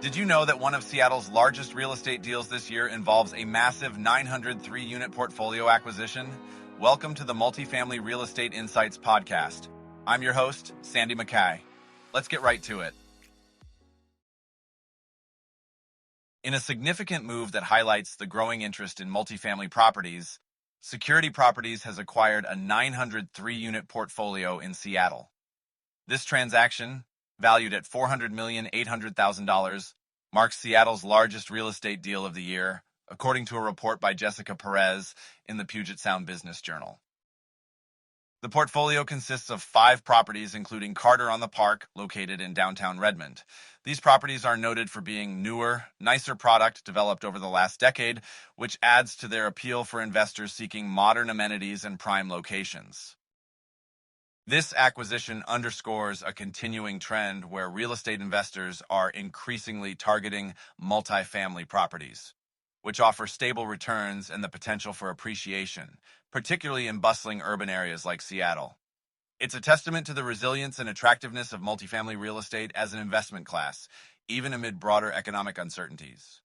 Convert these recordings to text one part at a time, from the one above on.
Did you know that one of Seattle's largest real estate deals this year involves a massive 903-unit portfolio acquisition? Welcome to the Multifamily Real Estate Insights podcast. I'm your host, Sandy MacKay. Let's get right to it. In a significant move that highlights the growing interest in multifamily properties, Security Properties has acquired a 903-unit portfolio in Seattle. This transaction, valued at $400,800,000, marks Seattle's largest real estate deal of the year, according to a report by Jessica Perez in the Puget Sound Business Journal. The portfolio consists of 5 properties, including Carter on the Park, located in downtown Redmond. These properties are noted for being newer, nicer product developed over the last decade, which adds to their appeal for investors seeking modern amenities and prime locations. This acquisition underscores a continuing trend where real estate investors are increasingly targeting multifamily properties, which offer stable returns and the potential for appreciation, particularly in bustling urban areas like Seattle. It's a testament to the resilience and attractiveness of multifamily real estate as an investment class, even amid broader economic uncertainties.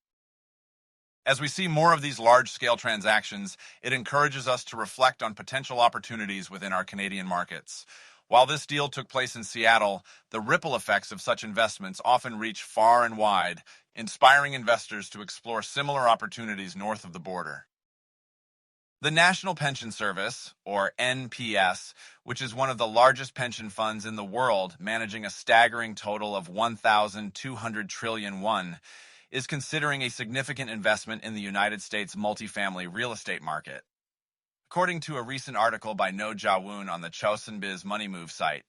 As we see more of these large-scale transactions, it encourages us to reflect on potential opportunities within our Canadian markets. While this deal took place in Seattle, the ripple effects of such investments often reach far and wide, inspiring investors to explore similar opportunities north of the border. The National Pension Service, or NPS, which is one of the largest pension funds in the world, managing a staggering total of 1,200 trillion won, is considering a significant investment in the United States multifamily real estate market. According to a recent article by No Ja-woon on the Chosunbiz Money Move site,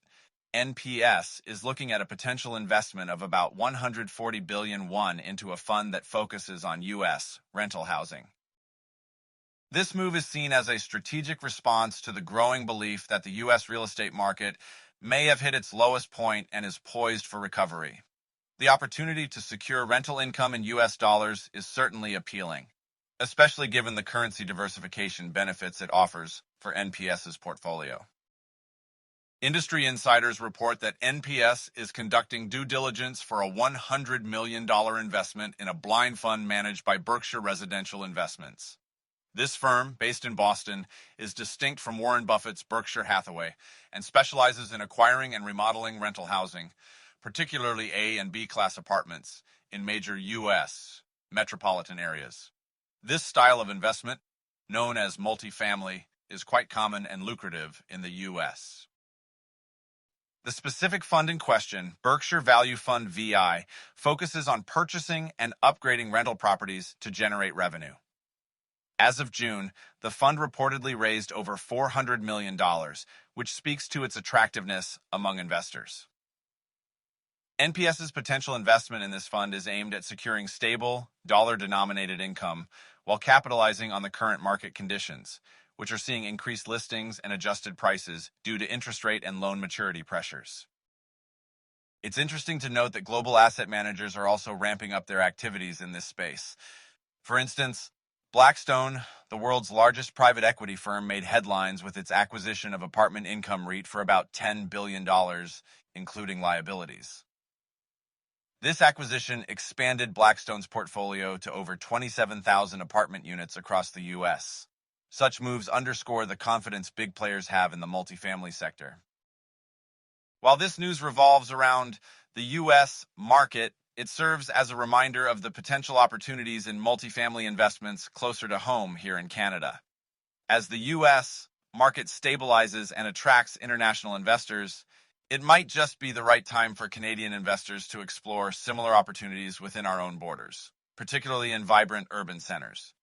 NPS is looking at a potential investment of about 140 billion won into a fund that focuses on U.S. rental housing. This move is seen as a strategic response to the growing belief that the U.S. real estate market may have hit its lowest point and is poised for recovery. The opportunity to secure rental income in U.S. dollars is certainly appealing, especially given the currency diversification benefits it offers for NPS's portfolio. Industry insiders report that NPS is conducting due diligence for a $100 million investment in a blind fund managed by Berkshire Residential Investments. This firm, based in Boston, is distinct from Warren Buffett's Berkshire Hathaway and specializes in acquiring and remodeling rental housing, particularly A and B class apartments, in major U.S. metropolitan areas. This style of investment, known as multifamily, is quite common and lucrative in the U.S. The specific fund in question, Berkshire Value Fund VI, focuses on purchasing and upgrading rental properties to generate revenue. As of June, the fund reportedly raised over $400 million, which speaks to its attractiveness among investors. NPS's potential investment in this fund is aimed at securing stable, dollar-denominated income while capitalizing on the current market conditions, which are seeing increased listings and adjusted prices due to interest rate and loan maturity pressures. It's interesting to note that global asset managers are also ramping up their activities in this space. For instance, Blackstone, the world's largest private equity firm, made headlines with its acquisition of Apartment Income REIT for about $10 billion, including liabilities. This acquisition expanded Blackstone's portfolio to over 27,000 apartment units across the U.S. Such moves underscore the confidence big players have in the multifamily sector. While this news revolves around the U.S. market, it serves as a reminder of the potential opportunities in multifamily investments closer to home here in Canada. As the U.S. market stabilizes and attracts international investors, it might just be the right time for Canadian investors to explore similar opportunities within our own borders, particularly in vibrant urban centers.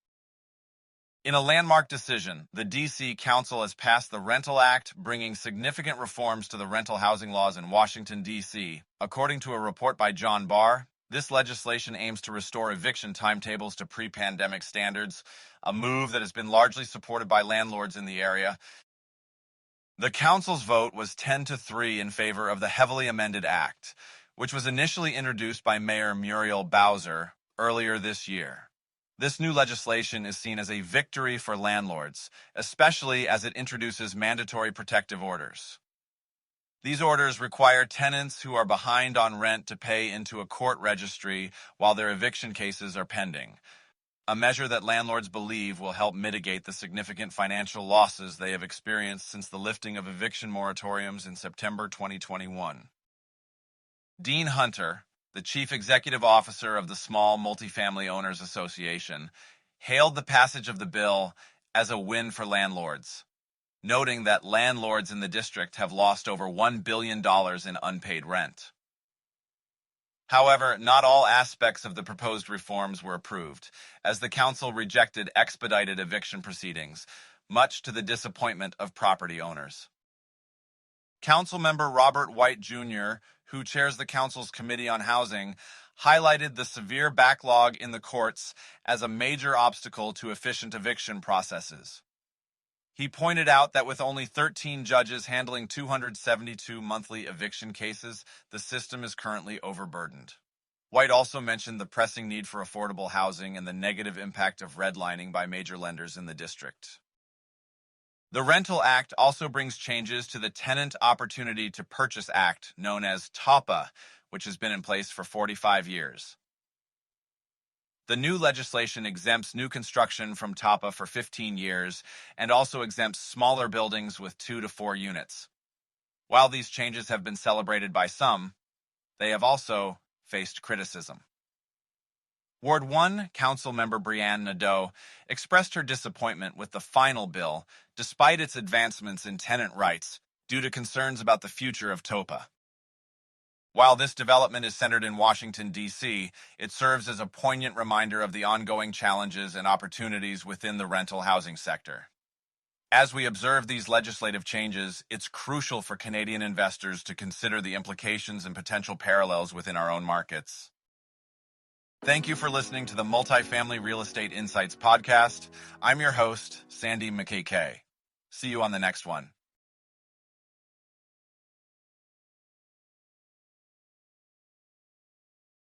In a landmark decision, the D.C. Council has passed the Rental Act, bringing significant reforms to the rental housing laws in Washington, D.C. According to a report by John Barr, this legislation aims to restore eviction timetables to pre-pandemic standards, a move that has been largely supported by landlords in the area. The council's vote was 10-3 in favor of the heavily amended act, which was initially introduced by Mayor Muriel Bowser earlier this year. This new legislation is seen as a victory for landlords, especially as it introduces mandatory protective orders. These orders require tenants who are behind on rent to pay into a court registry while their eviction cases are pending, a measure that landlords believe will help mitigate the significant financial losses they have experienced since the lifting of eviction moratoriums in September 2021. Dean Hunter, the chief executive officer of the Small Multifamily Owners Association, hailed the passage of the bill as a win for landlords, noting that landlords in the district have lost over $1 billion in unpaid rent. However, not all aspects of the proposed reforms were approved, as the council rejected expedited eviction proceedings, much to the disappointment of property owners. Councilmember Robert White Jr., who chairs the council's Committee on Housing, highlighted the severe backlog in the courts as a major obstacle to efficient eviction processes. He pointed out that with only 13 judges handling 272 monthly eviction cases, the system is currently overburdened. White also mentioned the pressing need for affordable housing and the negative impact of redlining by major lenders in the district. The Rental Act also brings changes to the Tenant Opportunity to Purchase Act, known as TOPA, which has been in place for 45 years. The new legislation exempts new construction from TOPA for 15 years and also exempts smaller buildings with 2 to 4 units. While these changes have been celebrated by some, they have also faced criticism. Ward 1 Councilmember Brianne Nadeau expressed her disappointment with the final bill despite its advancements in tenant rights due to concerns about the future of TOPA. While this development is centered in Washington, D.C., it serves as a poignant reminder of the ongoing challenges and opportunities within the rental housing sector. As we observe these legislative changes, it's crucial for Canadian investors to consider the implications and potential parallels within our own markets. Thank you for listening to the Multifamily Real Estate Insights podcast. I'm your host, Sandy MacKay. See you on the next one.